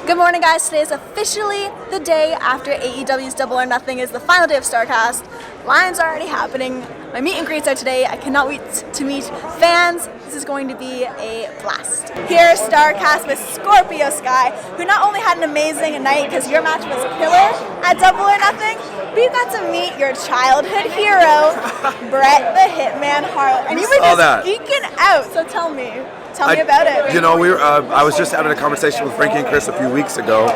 Good morning, guys. Today is officially the day after AEW's Double or Nothing is the final day of Starrcast. Lines are already happening. My meet and greets are today. I cannot wait to meet fans. This is going to be a blast. Here at Starrcast with Scorpio Sky, who not only had an amazing night because your match was killer at Double or Nothing, but you got to meet your childhood hero, Bret the Hitman Hart. And you were just geeking out, so tell me about it. You know, I was just having a conversation with Frankie and Chris a few weeks ago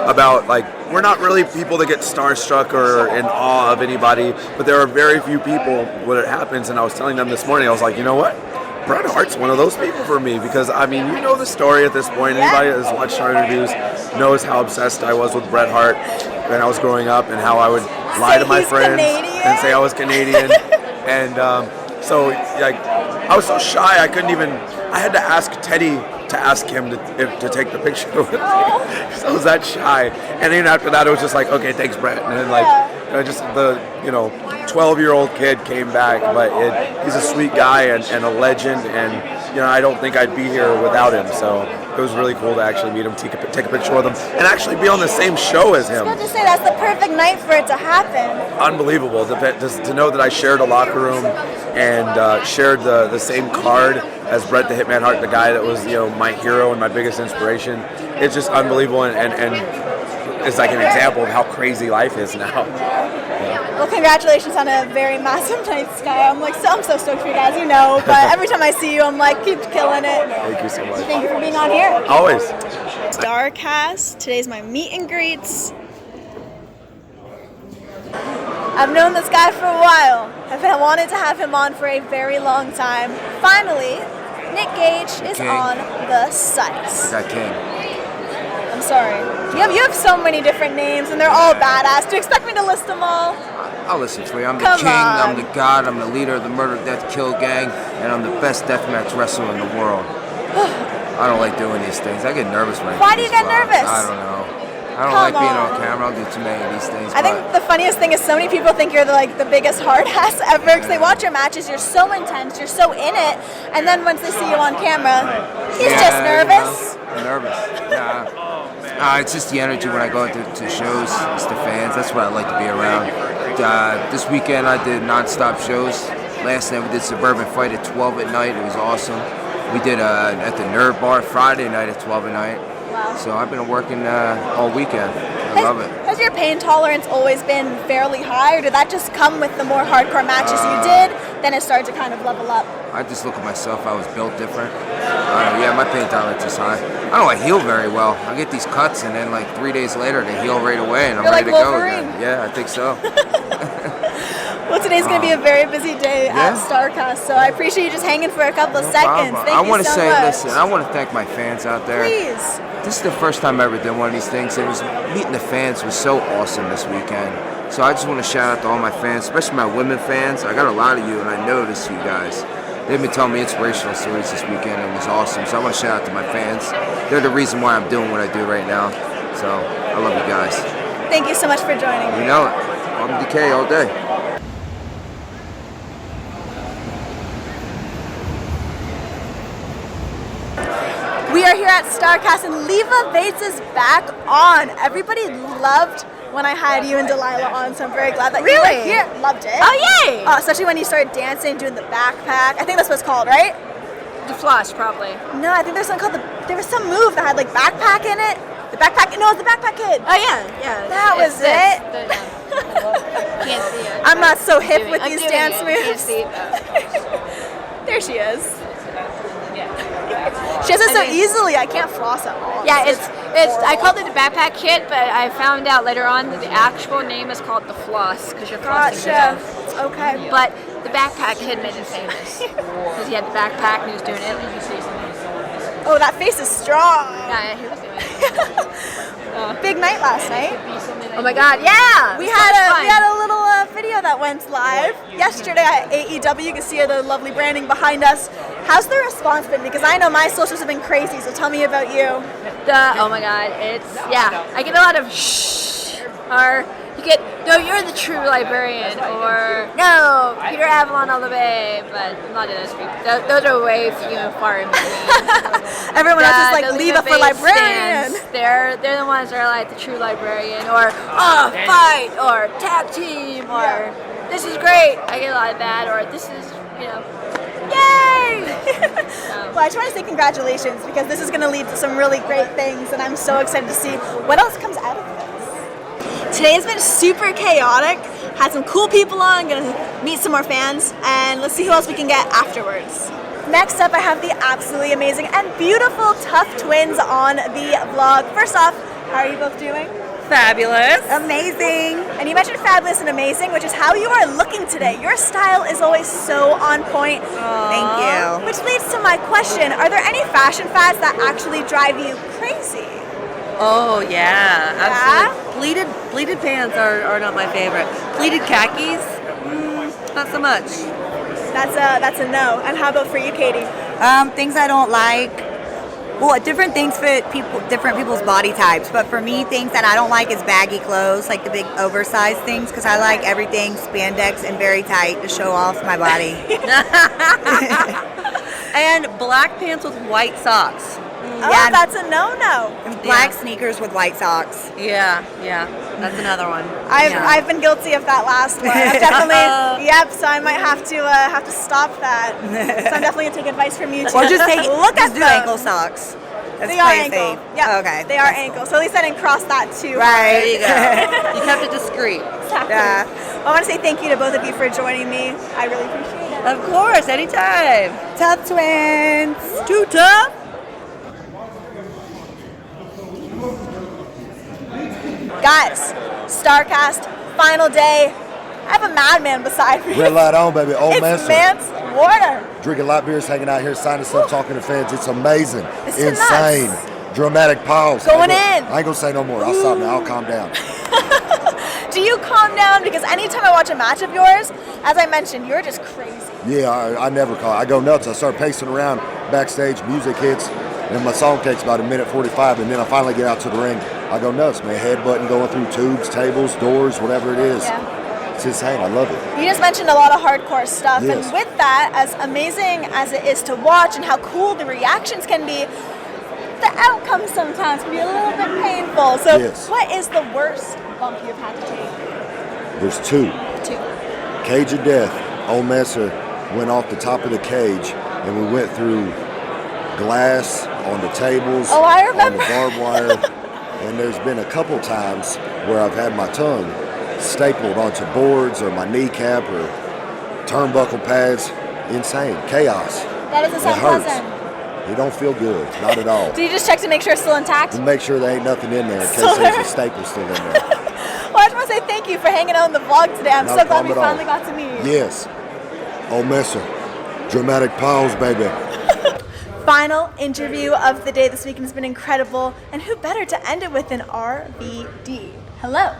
about, like, we're not really people that get starstruck or in awe of anybody, but there are very few people when it happens, and I was telling them this morning, I was like, you know what? Bret Hart's one of those people for me because, I mean, you know the story at this point. Anybody that has watched our interviews knows how obsessed I was with Bret Hart when I was growing up and how I would lie to my friends and say I was Canadian. And so, like, I was so shy, I had to ask Teddy to ask him to take the picture with me. So I was that shy. And then after that, it was just like, okay, thanks, Bret. And then, like, just the, 12-year-old kid came back. But he's a sweet guy and a legend. And, I don't think I'd be here without him. So it was really cool to actually meet him, take a picture with him, and actually be on the same show as him. I was about to say, that's the perfect night for it to happen. Unbelievable. To know that I shared a locker room and shared the same card as Bret the Hitman Hart, the guy that was, my hero and my biggest inspiration. It's just unbelievable and it's like an example of how crazy life is now. Well, congratulations on a very massive night, Sky. I'm so stoked for you guys, but every time I see you, I'm like, keep killing it. Thank you so much. Thank you for being on here. Always. Starrcast, today's my meet and greets. I've known this guy for a while. I've wanted to have him on for a very long time. Finally, Nick Gage is on the site. That king. I'm sorry. You have so many different names, and they're all badass. Do you expect me to list them all? I'll listen to you. I'm the king, I'm the god, I'm the leader of the Murder, Death, Kill gang, and I'm the best deathmatch wrestler in the world. I don't like doing these things. I get nervous when I do Why do you get nervous? I don't know. I don't like being on camera. I'll do too many of these things. I think the funniest thing is so many people think you're the biggest hard ass ever because they watch your matches. You're so intense. You're so in it. And then once they see you on camera, he's just nervous. Nervous. It's just the energy when I go to shows. It's the fans. That's what I like to be around. This weekend I did non-stop shows. Last night we did Suburban Fight at 12 at night. It was awesome. We did at the Nerd Bar Friday night at 12 at night. Wow. So I've been working all weekend. I love it. Has your pain tolerance always been fairly high, or did that just come with the more hardcore matches you did? Then it started to kind of level up? I just look at myself. I was built different. My pain tolerance is high. I heal very well. I get these cuts, and then 3 days later, they heal right away, and I'm ready to go again. Yeah, I think so. Well, today's going to be a very busy day at Starrcast, so I appreciate you just hanging for a couple of seconds. Thank you so much. I want to say, listen, I want to thank my fans out there. Please. This is the first time I ever did one of these things. Meeting the fans was so awesome this weekend. So I just want to shout out to all my fans, especially my women fans. I got a lot of you, and I know this to you guys. They've been telling me inspirational stories this weekend, and it was awesome. So I want to shout out to my fans. They're the reason why I'm doing what I do right now. So I love you guys. Thank you so much for joining me. You know it. I'm DK all day. We are here at Starrcast, and Leva Bates is back on. Everybody loved when I had you and Delilah on, so I'm very glad that you were here. Loved it. Oh, yay! Especially when you started dancing, doing the backpack. I think that's what it's called, right? The floss, probably. No, I think there's something called there was some move that had backpack in it. The backpack, no, it was the backpack kid. Oh, yeah. That was it. Can't see it. I'm not so hip with these dance moves. Can't see it, There she is. She does it so easily, I can't floss at all. Yeah, it's. I called it the backpack kit, but I found out later on that the actual name is called the floss because you're flossing. Gotcha. Okay. But the backpack kid made it famous because he had the backpack and he was doing it. Oh, that face is strong. Yeah, he was doing it. Big night last night. Oh my God! Yeah. We had a little video that went live yesterday at AEW. You can see the lovely branding behind us. How's the response been? Because I know my socials have been crazy. So tell me about you. Oh my God! I get a lot of shh or you get no, you're the true librarian, or no, Peter Avalon all the way. But a lot of those people, those are way few and far in between. Everyone this is like the Leva for Bates librarian. stands, they're the ones that are like the true librarian, or fight, or tag team, or this is great. I get a lot of that, or this is yay. Well, I just want to say congratulations because this is going to lead to some really great things, and I'm so excited to see what else comes out of this. Today has been super chaotic. Had some cool people on. Gonna meet some more fans, and let's see who else we can get afterwards. Next up, I have the absolutely amazing and beautiful Tough Twins on the vlog. First off, how are you both doing? Fabulous. Amazing. And you mentioned fabulous and amazing, which is how you are looking today. Your style is always so on point. Thank you. Which leads to my question, are there any fashion fads that actually drive you crazy? Oh yeah, absolutely. Pleated pants are not my favorite. Pleated khakis, not so much. That's a no. And how about for you, Katie? Things I don't like. Well, different things fit different people's body types. But for me, things that I don't like is baggy clothes, like the big oversized things, because I like everything spandex and very tight to show off my body. And black pants with white socks. Oh, that's a no-no. And black sneakers with white socks. Yeah, that's another one. I've been guilty of that last one. I've definitely, so I might have to stop that. So I'm definitely gonna take advice from you too. Or just do do ankle socks. They are ankle. Yeah. Okay. They are ankle. So at least I didn't cross that too. Right. There you go. You kept it discreet. Exactly. Yeah. Well, I want to say thank you to both of you for joining me. I really appreciate it. Of course, anytime. Tough Twins. Too tough. Guys, Starrcast, final day. I have a madman beside me. Red light on, baby. Old It's man. Mance Warner. Drinking light beers, hanging out here, signing stuff, talking to fans. It's amazing. It's insane. nuts. Dramatic pause. Going in. I ain't gonna say no more. I'll stop now. I'll calm down. Do you calm down? Because anytime I watch a match of yours, as I mentioned, you're just crazy. Yeah, I never call. I go nuts. I start pacing around backstage. Music hits, and my song takes about 1:45, and then I finally get out to the ring. I go nuts, man. Headbutting, going through tubes, tables, doors, whatever it is. Yeah. It's insane. I love it. You just mentioned a lot of hardcore stuff, Yes. and with that, as amazing as it is to watch and how cool the reactions can be, the outcome sometimes can be a little bit painful. So, Yes. what is the worst bump you've had to take? There's two. Two. Cage of Death. Old Messer went off the top of the cage, and we went through glass on the tables, Oh, I on remember. the barbed wire, and there's been a couple times where I've had my tongue stapled onto boards or my kneecap or turnbuckle pads. Insane. Chaos. That doesn't It sound hurts. pleasant. You don't feel good. Not at all. Do you just check to make sure it's still intact? And make sure there ain't nothing in there in Still case there's there? a staple still in there. Well, I just want to say thank you for hanging out on the vlog today. I'm Not so a glad we problem at all. finally got to meet. Yes. Old Messer. Dramatic pause, baby. Final interview of the day this week has been incredible, and who better to end it with than RVD? Hello.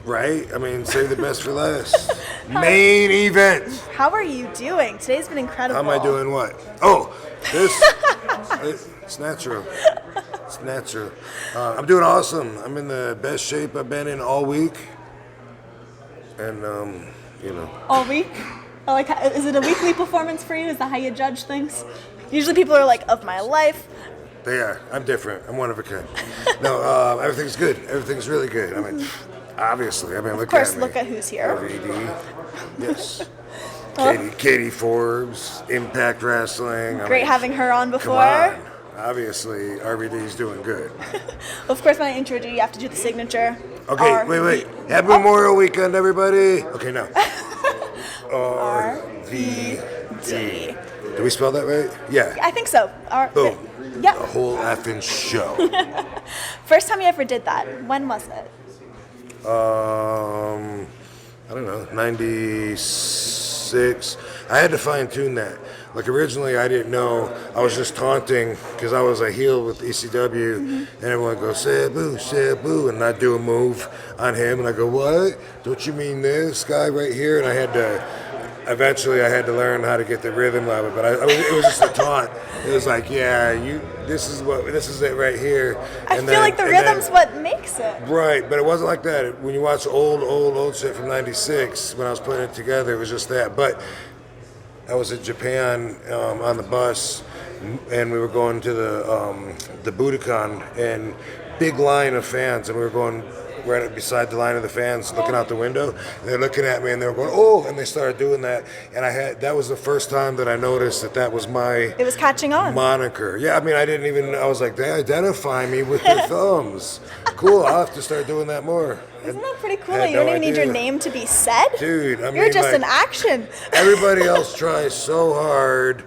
Right? I mean, save the best for last. Main event. How are you doing? Today's been incredible. How am I doing what? Oh, this. It's natural. It's natural. I'm doing awesome. I'm in the best shape I've been in all week. And, All week? Is it a weekly performance for you? Is that how you judge things? Usually people are like, of my life. they are. I'm different. I'm one of a kind. No, everything's good. Everything's really good. I mean, obviously. I mean, look Of course, at me. look at who's here. RVD. Yes. Katie Forbes, Impact Wrestling. I Great mean, having her on Come before. on. Obviously, RVD's doing good. Of course, when I intro you, you have to do the signature. Okay, R- wait. Happy Memorial Weekend, everybody. Okay, now. RVD. Did we spell that right? Yeah. I think so. Boom. Yep. The whole effing show. First time you ever did that, when was it? I don't know, 96. I had to fine tune that. Like originally I didn't know, I was just taunting because I was a heel with ECW and everyone goes, Sabu, Sabu, and I'd do a move on him and I go, what? Don't you mean this guy right here? And I had to learn how to get the rhythm of it, but it was just a taunt. It was like, yeah, this is it right here. I feel like the rhythm's what makes it. Right, but it wasn't like that. When you watch old shit from '96, when I was putting it together, it was just that. But I was in Japan on the bus and we were going to the Budokan, and big line of fans, and we were going right beside the line of the fans, looking out the window, and they're looking at me, and they were going, "Oh!" and they started doing that, and that was the first time that I noticed that was my It was catching on. moniker. Yeah, I mean, I was like, they identify me with their thumbs. Cool, I'll have to start doing that more. Isn't that pretty cool I that had you don't no even need your idea. name to be said? Dude, I mean, You're just like, an action. everybody else tries so hard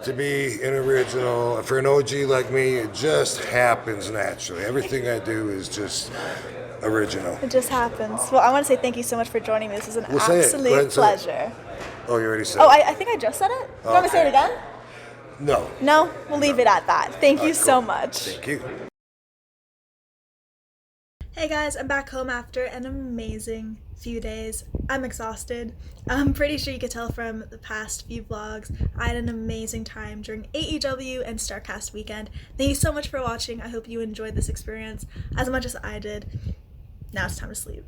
to be an original. For an OG like me, it just happens naturally. Everything I do is just original. It just happens. Well, I want to say thank you so much for joining me. This is an Well, say it. Go ahead absolute and say pleasure. Oh, you already said Oh, it. I think I just said it. You want me to say it again? No. No? We'll leave it at that. Thank you so Cool. much. Thank you. Hey guys, I'm back home after an amazing few days. I'm exhausted. I'm pretty sure you could tell from the past few vlogs. I had an amazing time during AEW and Starrcast weekend. Thank you so much for watching. I hope you enjoyed this experience as much as I did. Now it's time to sleep.